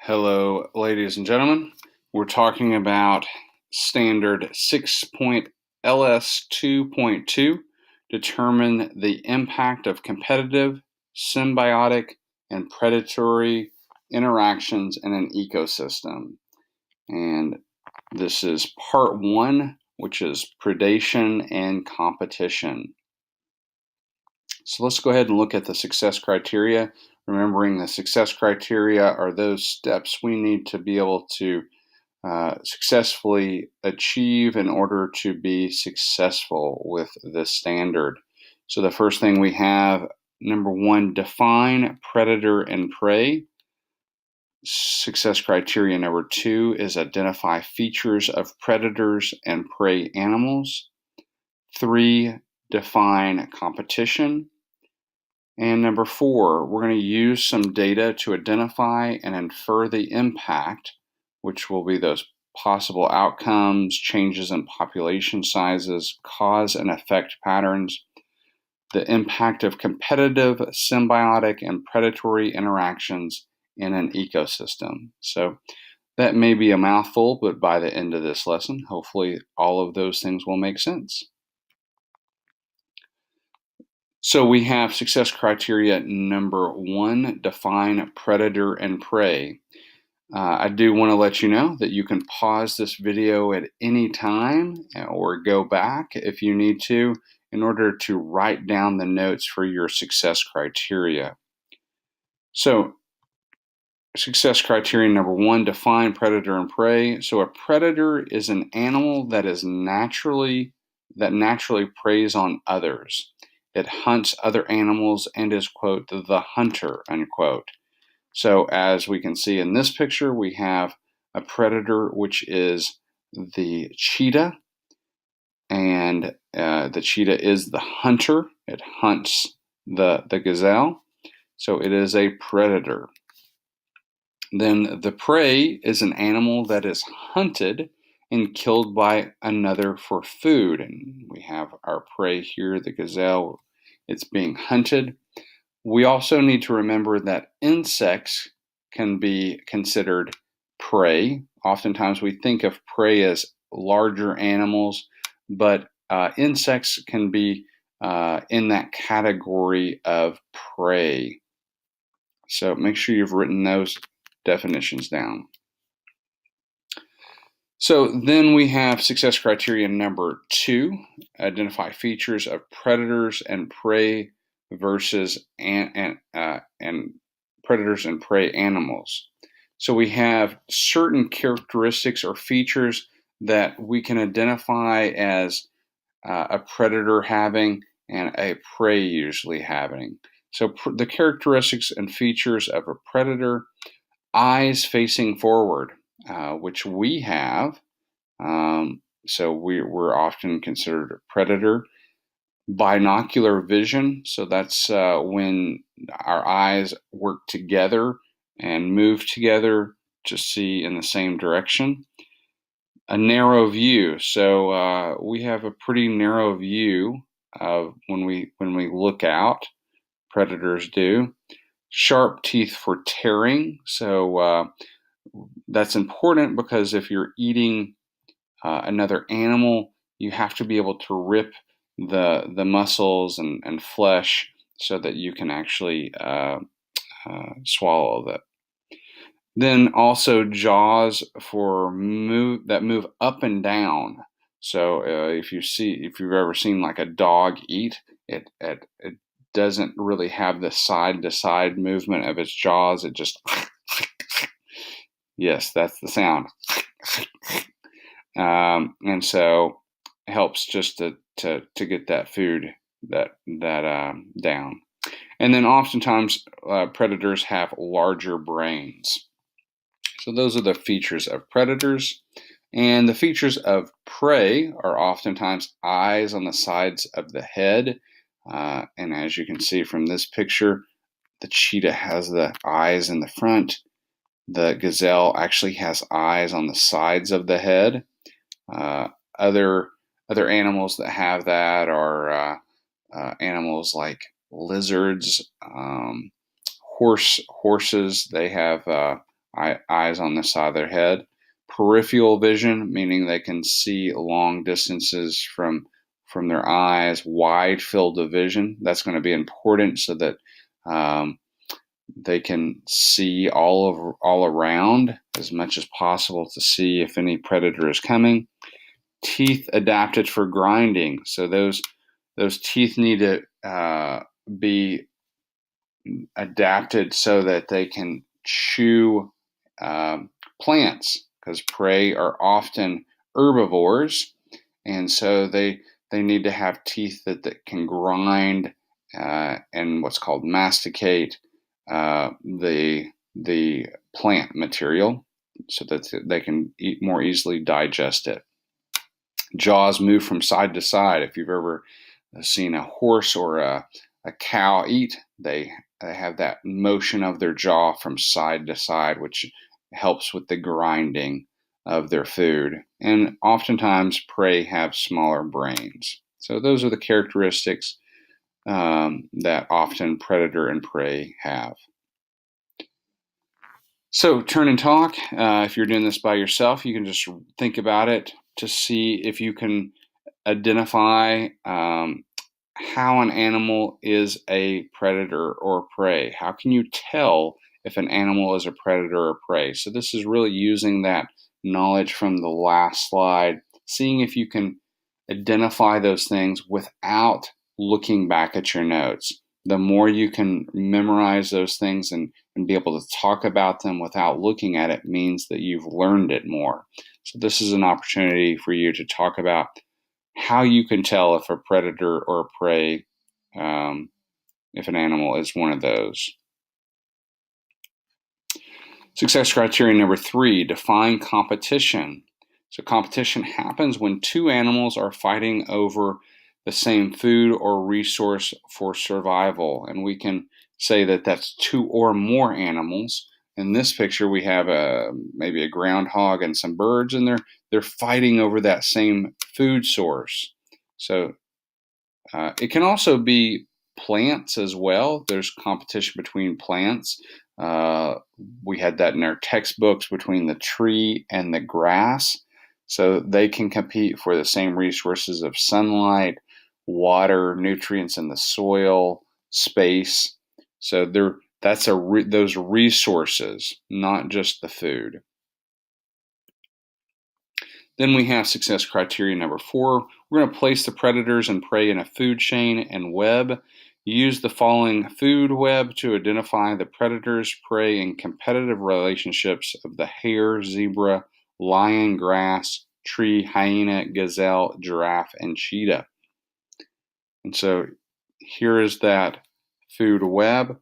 Hello, ladies and gentlemen. We're talking about standard 6.ls 2.2, determine the impact of competitive, symbiotic, and predatory interactions in an ecosystem. And this is part one, which is predation and competition. So let's go ahead and look at the success criteria. Remembering the success criteria are those steps we need to be able to successfully achieve in order to be successful with this standard. So the first thing we have, number one, define predator and prey. Success criteria number two is identify features of predators and prey animals. 3, define competition. And number 4, we're going to use some data to identify and infer the impact, which will be those possible outcomes, changes in population sizes, cause and effect patterns, the impact of competitive, symbiotic, and predatory interactions in an ecosystem. So that may be a mouthful, but by the end of this lesson, hopefully all of those things will make sense. So we have success criteria number 1, define predator and prey. I do want to let you know that you can pause this video at any time or go back if you need to in order to write down the notes for your success criteria. So success criteria number 1, define predator and prey. So a predator is an animal that naturally preys on others. It hunts other animals and is, quote, the hunter, unquote. So as we can see in this picture, we have a predator, which is the cheetah. And the cheetah is the hunter. It hunts the gazelle. So it is a predator. Then the prey is an animal that is hunted and killed by another for food. And we have our prey here, the gazelle. It's being hunted. We also need to remember that insects can be considered prey. Oftentimes we think of prey as larger animals, but insects can be in that category of prey. So make sure you've written those definitions down. So then we have success criteria number 2, identify features of predators and prey versus and predators and prey animals. So we have certain characteristics or features that we can identify as a predator having and a prey usually having. So the characteristics and features of a predator: eyes facing forward, which we have. So we're often considered a predator. Binocular vision, so that's when our eyes work together and move together to see in the same direction. A narrow view, so we have a pretty narrow view of when we look out. Predators do. Sharp teeth for tearing, so that's important because if you're eating another animal, you have to be able to rip the muscles and flesh so that you can actually swallow that. Then also jaws for that move up and down. So if you've ever seen like a dog eat, it doesn't really have the side to side movement of its jaws. It just yes, that's the sound. And so it helps just to get that food that down. And then oftentimes predators have larger brains. So those are the features of predators. And the features of prey are oftentimes eyes on the sides of the head. And as you can see from this picture, the cheetah has the eyes in the front. The gazelle actually has eyes on the sides of the head. Other animals that have that are animals like lizards, horses. They have eyes on the side of their head. Peripheral vision, meaning they can see long distances from their eyes. Wide field of vision, that's going to be important so that they can see all around as much as possible to see if any predator is coming. Teeth adapted for grinding, so those teeth need to be adapted so that they can chew plants, because prey are often herbivores, and so they need to have teeth that can grind and what's called masticate the plant material so that they can more easily digest it. Jaws move from side to side. If you've ever seen a horse or a cow eat, they have that motion of their jaw from side to side, which helps with the grinding of their food. And oftentimes prey have smaller brains. So those are the characteristics that often predator and prey have. So turn and talk. If you're doing this by yourself, you can just think about it to see if you can identify how an animal is a predator or prey. How can you tell if an animal is a predator or prey? So this is really using that knowledge from the last slide, seeing if you can identify those things without looking back at your notes. The more you can memorize those things and be able to talk about them without looking at it means that you've learned it more. So this is an opportunity for you to talk about how you can tell if a predator or a prey, if an animal is one of those. Success criteria number 3, define competition. So competition happens when two animals are fighting over the same food or resource for survival. And we can say that that's two or more animals. In this picture, we have maybe a groundhog and some birds, and they're fighting over that same food source. So it can also be plants as well. There's competition between plants. We had that in our textbooks between the tree and the grass. So they can compete for the same resources of sunlight, water, nutrients in the soil, space. So those resources, not just the food. Then we have success criteria number 4. We're going to place the predators and prey in a food chain and web. Use the following food web to identify the predators, prey, and competitive relationships of the hare, zebra, lion, grass, tree, hyena, gazelle, giraffe, and cheetah. And so here is that food web.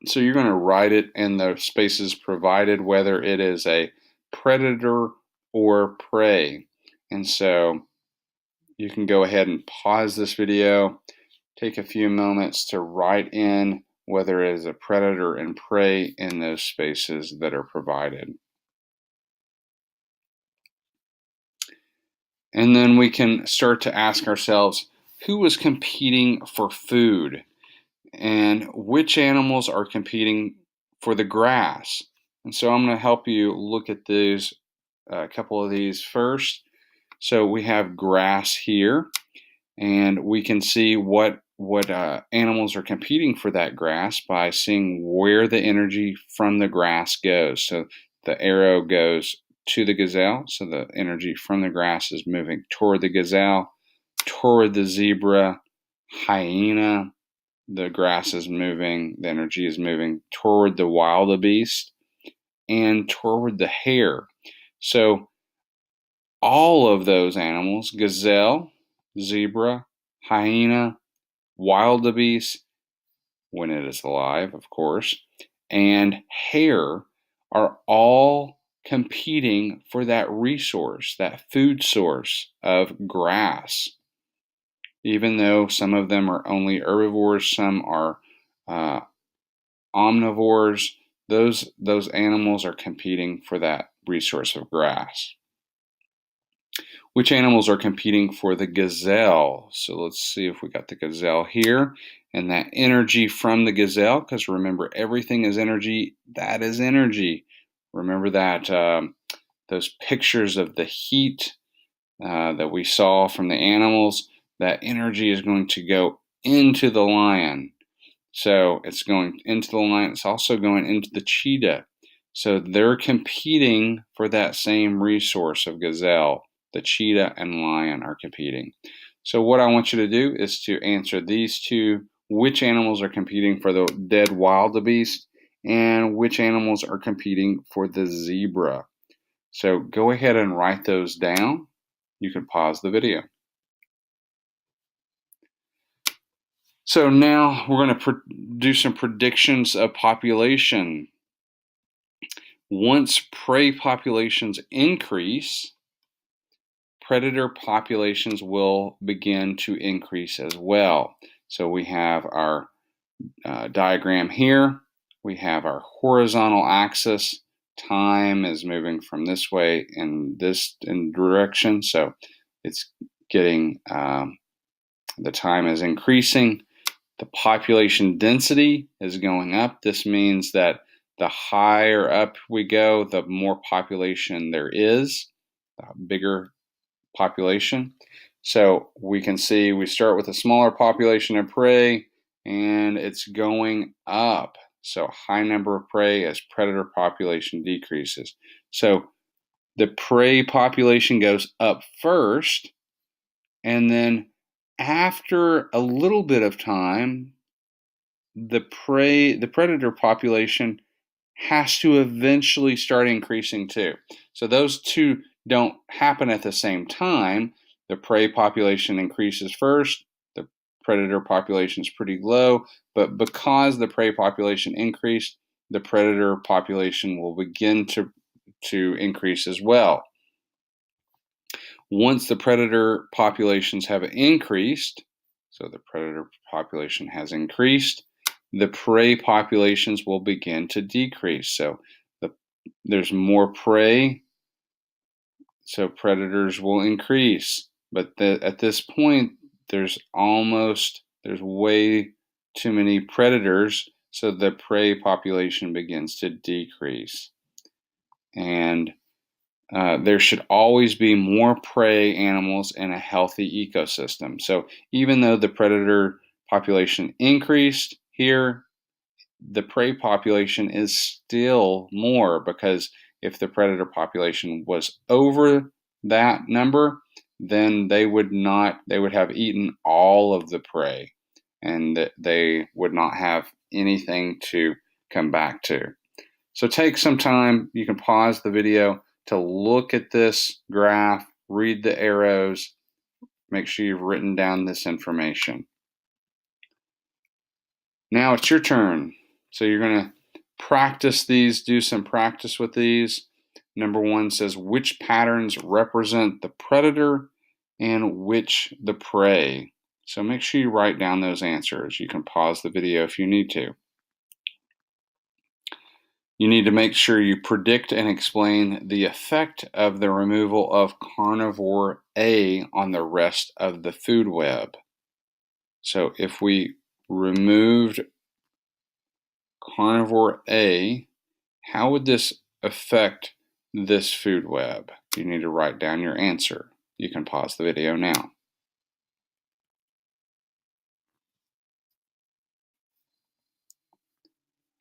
So you're going to write it in the spaces provided, whether it is a predator or prey. And so you can go ahead and pause this video, take a few moments to write in whether it is a predator and prey in those spaces that are provided. And then we can start to ask ourselves, who is competing for food? And which animals are competing for the grass? And so I'm going to help you look at these, a couple of these first. So we have grass here, and we can see what animals are competing for that grass by seeing where the energy from the grass goes. So the arrow goes to the gazelle, so the energy from the grass is moving toward the gazelle, toward the zebra, hyena. The grass is moving, the energy is moving toward the wildebeest and toward the hare. So all of those animals, gazelle, zebra, hyena, wildebeest, when it is alive, of course, and hare are all competing for that resource, that food source of grass. Even though some of them are only herbivores, some are omnivores, those animals are competing for that resource of grass. Which animals are competing for the gazelle? So let's see if we got the gazelle here. And that energy from the gazelle, because remember, everything is energy. That is energy. Remember that those pictures of the heat that we saw from the animals, that energy is going to go into the lion. So it's going into the lion. It's also going into the cheetah. So they're competing for that same resource of gazelle. The cheetah and lion are competing. So what I want you to do is to answer these two. Which animals are competing for the dead wildebeest, and which animals are competing for the zebra? So go ahead and write those down. You can pause the video. So now we're going to do some predictions of population. Once prey populations increase, predator populations will begin to increase as well. So we have our diagram here. We have our horizontal axis. Time is moving from this way in this direction. So it's getting, the time is increasing. The population density is going up. This means that the higher up we go, the more population there is, the bigger population. So we can see we start with a smaller population of prey and it's going up. So high number of prey as predator population decreases. So the prey population goes up first, and then after a little bit of time, the predator population has to eventually start increasing too. So those two don't happen at the same time. The prey population increases first, the predator population is pretty low, but because the prey population increased, the predator population will begin to increase as well. Once the predator populations have increased, so the predator population has increased, the prey populations will begin to decrease. So there's more prey, so predators will increase. But at this point, there's way too many predators, so the prey population begins to decrease. And there should always be more prey animals in a healthy ecosystem. So even though the predator population increased here, the prey population is still more, because if the predator population was over that number, then they would have eaten all of the prey, and they would not have anything to come back to. So take some time, you can pause the video to look at this graph, read the arrows, make sure you've written down this information. Now it's your turn. So you're going to practice these, do some practice with these. Number 1 says, which patterns represent the predator and which the prey? So make sure you write down those answers. You can pause the video if you need to. You need to make sure you predict and explain the effect of the removal of carnivore A on the rest of the food web. So if we removed carnivore A, how would this affect this food web? You need to write down your answer. You can pause the video now.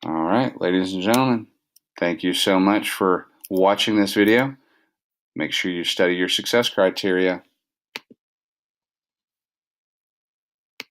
All right, ladies and gentlemen, thank you so much for watching this video. Make sure you study your success criteria.